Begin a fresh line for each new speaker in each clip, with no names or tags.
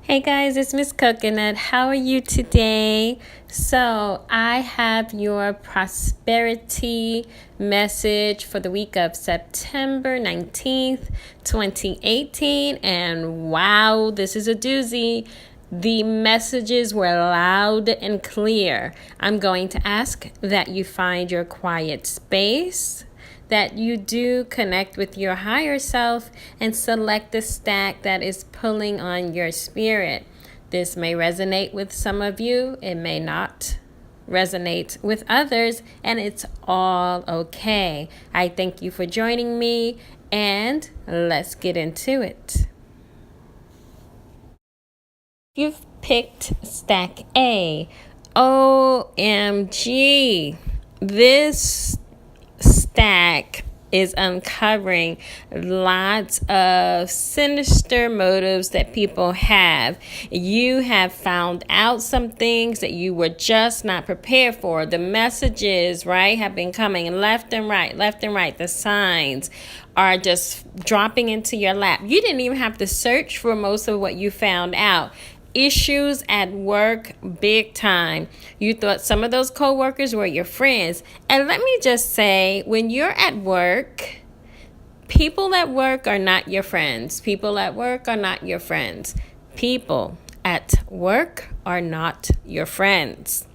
Hey guys, it's Miss Coconut. How are you today? So, I have your prosperity message for the week of September 19th, 2018. And wow, this is a doozy. The messages were loud and clear. I'm going to ask that you find your quiet space, that you do connect with your higher self and select the stack that is pulling on your spirit. This may resonate with some of you, it may not resonate with others, and it's all okay. I thank you for joining me, and let's get into it. You've picked stack A. OMG. This stack is uncovering lots of sinister motives that people have. You have found out some things that you were just not prepared for. The messages, right, have been coming left and right, left and right. The signs are just dropping into your lap. You didn't even have to search for most of what you found out. Issues at work, big time. You thought some of those coworkers were your friends. And let me just say, when you're at work, people at work are not your friends. People at work are not your friends. People at work are not your friends.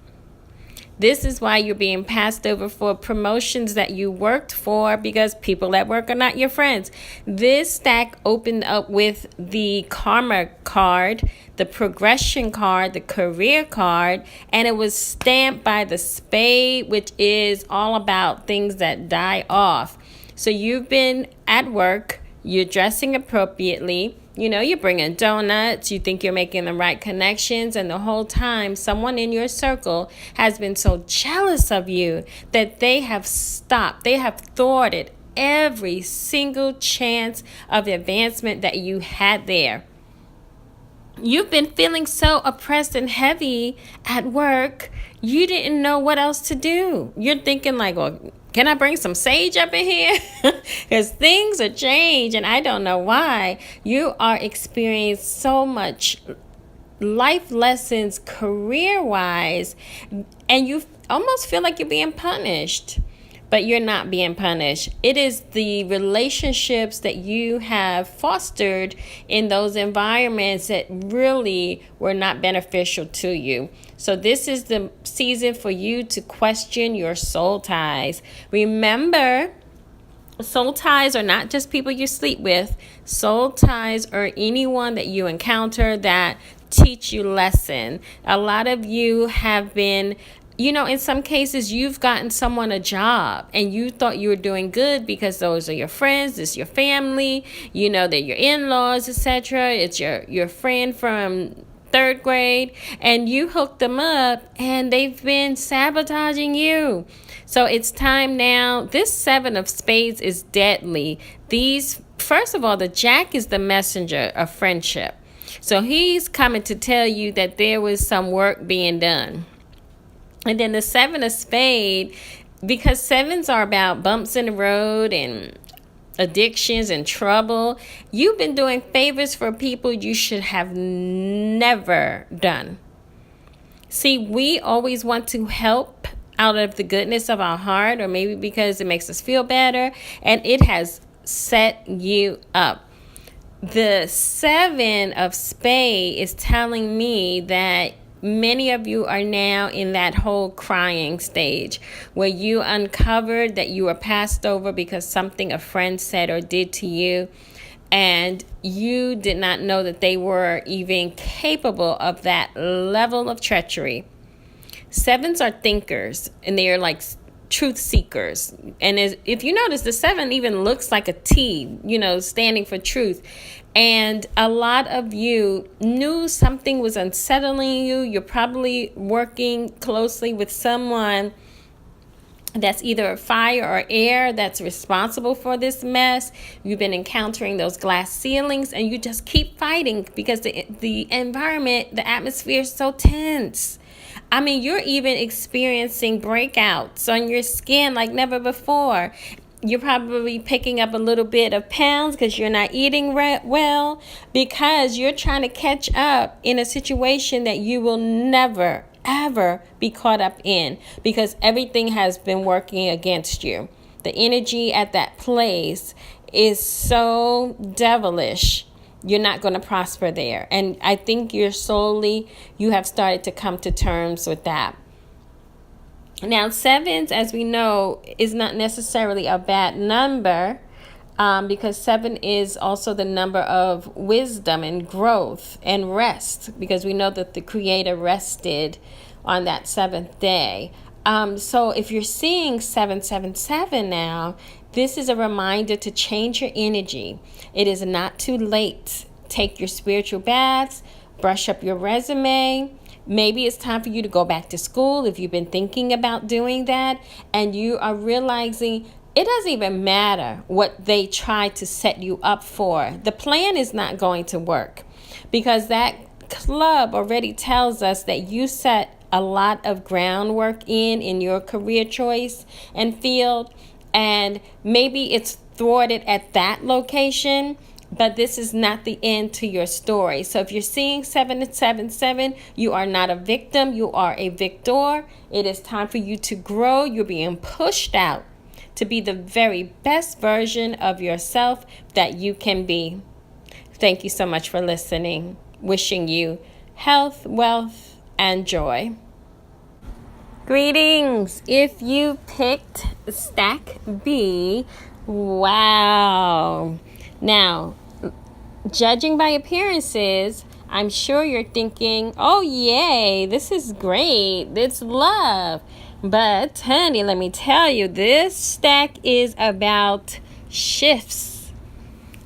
This is why you're being passed over for promotions that you worked for, because people at work are not your friends. This stack opened up with the karma card, the progression card, the career card, and it was stamped by the spade, which is all about things that die off. So you've been at work, you're dressing appropriately. You're bringing donuts, you think you're making the right connections, and the whole time someone in your circle has been so jealous of you that they have stopped, they have thwarted every single chance of advancement that you had there. You've been feeling so oppressed and heavy at work, you didn't know what else to do. You're thinking like, well, can I bring some sage up in here? Because things are changed and I don't know why. You are experiencing so much life lessons career-wise, and you almost feel like you're being punished. But you're not being punished. It is the relationships that you have fostered in those environments that really were not beneficial to you. So this is the season for you to question your soul ties. Remember, soul ties are not just people you sleep with. Soul ties are anyone that you encounter that teach you lesson. A lot of you have been, in some cases, you've gotten someone a job and you thought you were doing good because those are your friends, it's your family, they're your in-laws, etc. It's your friend from third grade, and you hooked them up and they've been sabotaging you. So it's time now. This 7 of spades is deadly. First of all, the Jack is the messenger of friendship. So he's coming to tell you that there was some work being done. And then the 7 of spades, because 7s are about bumps in the road and addictions and trouble, you've been doing favors for people you should have never done. See, we always want to help out of the goodness of our heart, or maybe because it makes us feel better, and it has set you up. The 7 of spades is telling me that many of you are now in that whole crying stage where you uncovered that you were passed over because something a friend said or did to you, and you did not know that they were even capable of that level of treachery. 7s are thinkers, and they are like truth seekers. And if you notice, the 7 even looks like a T, standing for truth. And a lot of you knew something was unsettling you. You're probably working closely with someone that's either fire or air that's responsible for this mess. You've been encountering those glass ceilings, and you just keep fighting because the environment, the atmosphere is so tense. I mean, you're even experiencing breakouts on your skin like never before. You're probably picking up a little bit of pounds because you're not eating well, because you're trying to catch up in a situation that you will never, ever be caught up in, because everything has been working against you. The energy at that place is so devilish. You're not going to prosper there. And I think you have started to come to terms with that. Now, sevens, as we know, is not necessarily a bad number, because 7 is also the number of wisdom and growth and rest, because we know that the Creator rested on that 7th day. So if you're seeing 777 now, this is a reminder to change your energy. It is not too late. Take your spiritual baths, brush up your resume. Maybe it's time for you to go back to school if you've been thinking about doing that, and you are realizing it doesn't even matter what they try to set you up for. The plan is not going to work, because that club already tells us that you set a lot of groundwork in your career choice and field, and maybe it's thwarted at that location, but this is not the end to your story. So if you're seeing 777, you are not a victim, you are a victor. It is time for you to grow. You're being pushed out to be the very best version of yourself that you can be. Thank you so much for listening. Wishing you health, wealth, and joy. Greetings. If you picked stack B, wow. Now, judging by appearances, I'm sure you're thinking, oh, yay, this is great. It's love. But, honey, let me tell you, this stack is about shifts.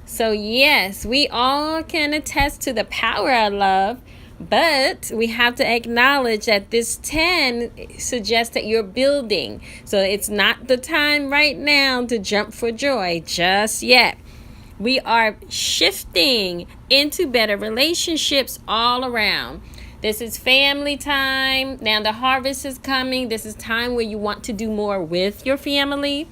So, yes, we all can attest to the power of love, but we have to acknowledge that this 10 suggests that you're building. So, it's not the time right now to jump for joy just yet. We are shifting into better relationships all around. This is family time. Now the harvest is coming. This is time where you want to do more with your family.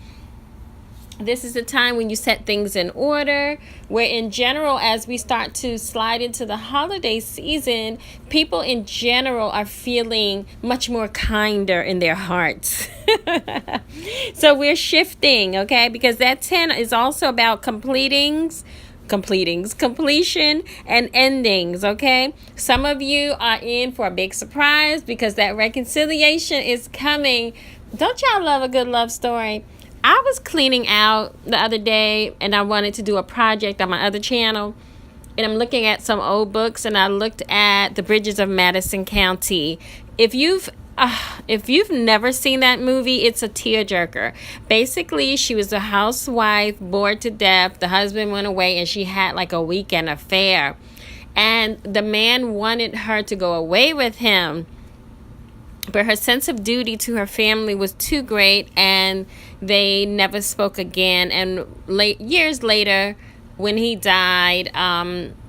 This is the time when you set things in order, where in general, as we start to slide into the holiday season, people in general are feeling much more kinder in their hearts. So we're shifting, okay? Because that 10 is also about completion and endings, okay? Some of you are in for a big surprise because that reconciliation is coming. Don't y'all love a good love story? I was cleaning out the other day and I wanted to do a project on my other channel, and I'm looking at some old books, and I looked at The Bridges of Madison County. If you've never seen that movie, it's a tearjerker. Basically, she was a housewife, bored to death. The husband went away and she had like a weekend affair, and the man wanted her to go away with him, but her sense of duty to her family was too great, and they never spoke again. And years later, when he died,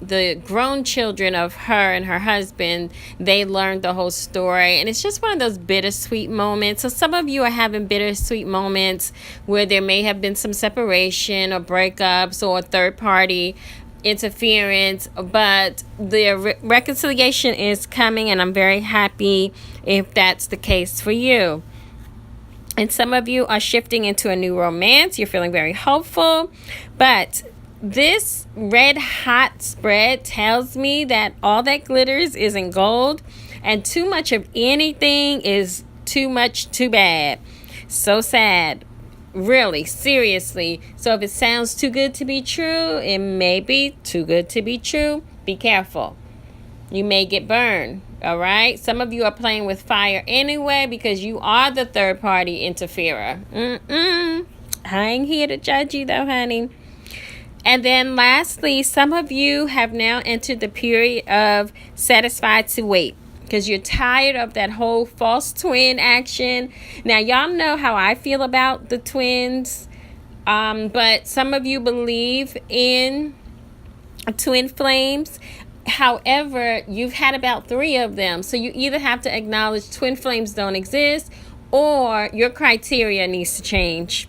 the grown children of her and her husband, they learned the whole story. And it's just one of those bittersweet moments. So some of you are having bittersweet moments where there may have been some separation or breakups or third party interference, but the reconciliation is coming, and I'm very happy if that's the case for you. And some of you are shifting into a new romance. You're feeling very hopeful, but this red hot spread tells me that all that glitters isn't gold, and too much of anything is too much too bad. So sad. Really, seriously. So if it sounds too good to be true, it may be too good to be true. Be careful. You may get burned. All right. Some of you are playing with fire anyway because you are the third party interferer. I ain't here to judge you though, honey. And then lastly, some of you have now entered the period of satisfied to wait, because you're tired of that whole false twin action. Now, y'all know how I feel about the twins, but some of you believe in twin flames. However, you've had about 3 of them, so you either have to acknowledge twin flames don't exist, or your criteria needs to change.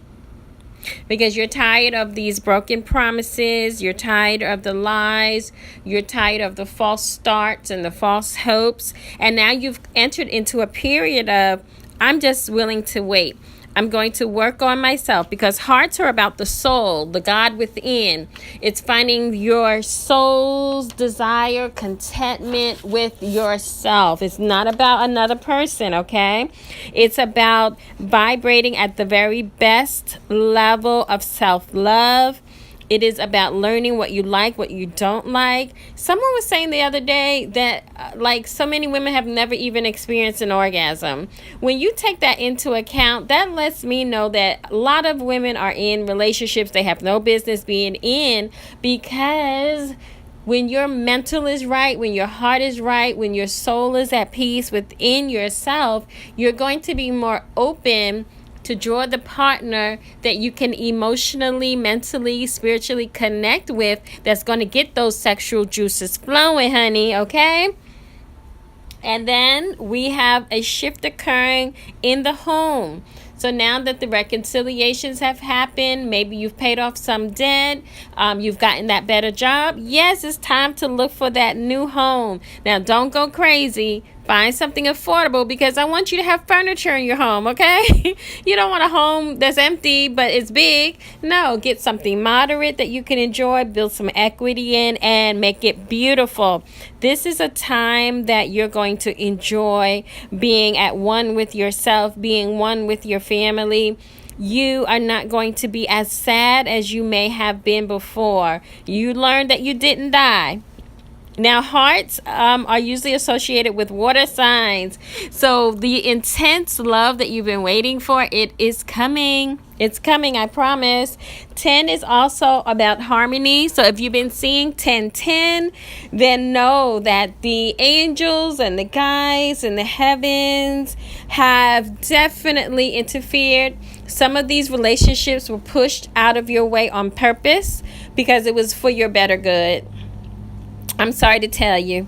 because you're tired of these broken promises, you're tired of the lies, you're tired of the false starts and the false hopes, and now you've entered into a period of, I'm just willing to wait. I'm going to work on myself, because hearts are about the soul, the God within. It's finding your soul's desire, contentment with yourself. It's not about another person, okay? It's about vibrating at the very best level of self-love. It is about learning what you like, what you don't like. Someone was saying the other day that like so many women have never even experienced an orgasm. When you take that into account, that lets me know that a lot of women are in relationships they have no business being in, because when your mental is right, when your heart is right, when your soul is at peace within yourself, you're going to be more open to draw the partner that you can emotionally, mentally, spiritually connect with, that's going to get those sexual juices flowing, honey, okay? And then we have a shift occurring in the home. So now that the reconciliations have happened, maybe you've paid off some debt, you've gotten that better job. Yes, it's time to look for that new home. Now, don't go crazy. Find something affordable, because I want you to have furniture in your home, okay? You don't want a home that's empty but it's big. No, get something moderate that you can enjoy, build some equity in, and make it beautiful. This is a time that you're going to enjoy being at one with yourself, being one with your family. You are not going to be as sad as you may have been before. You learned that you didn't die. Now, hearts are usually associated with water signs. So the intense love that you've been waiting for, it is coming. It's coming, I promise. 10 is also about harmony. So if you've been seeing 1010, then know that the angels and the guides and the heavens have definitely interfered. Some of these relationships were pushed out of your way on purpose, because it was for your better good. I'm sorry to tell you,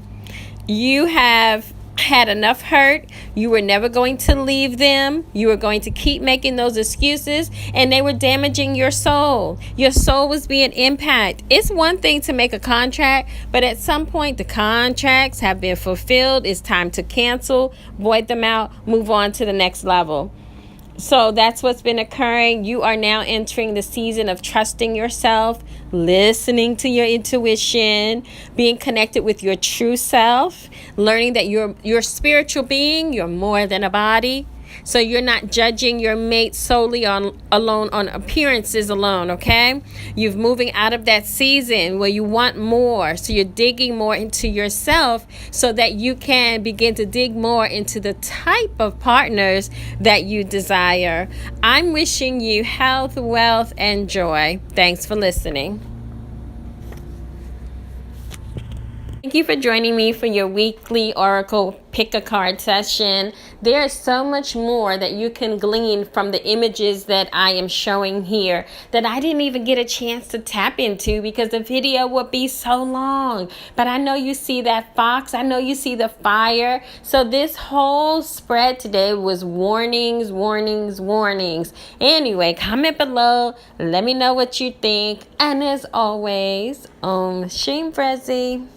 you have had enough hurt. You were never going to leave them. You were going to keep making those excuses, and they were damaging your soul. Your soul was being impacted. It's one thing to make a contract, but at some point the contracts have been fulfilled. It's time to cancel, void them out, move on to the next level. So that's what's been occurring. You are now entering the season of trusting yourself, listening to your intuition, being connected with your true self, learning that you're spiritual being, you're more than a body. So you're not judging your mate solely alone on appearances alone, okay? You're moving out of that season where you want more. So you're digging more into yourself so that you can begin to dig more into the type of partners that you desire. I'm wishing you health, wealth, and joy. Thanks for listening. Thank you for joining me for your weekly Oracle Pick a Card session. There is so much more that you can glean from the images that I am showing here that I didn't even get a chance to tap into because the video would be so long. But I know you see that fox. I know you see the fire. So this whole spread today was warnings, warnings, warnings. Anyway, comment below. Let me know what you think. And as always, Om Shim Prezi.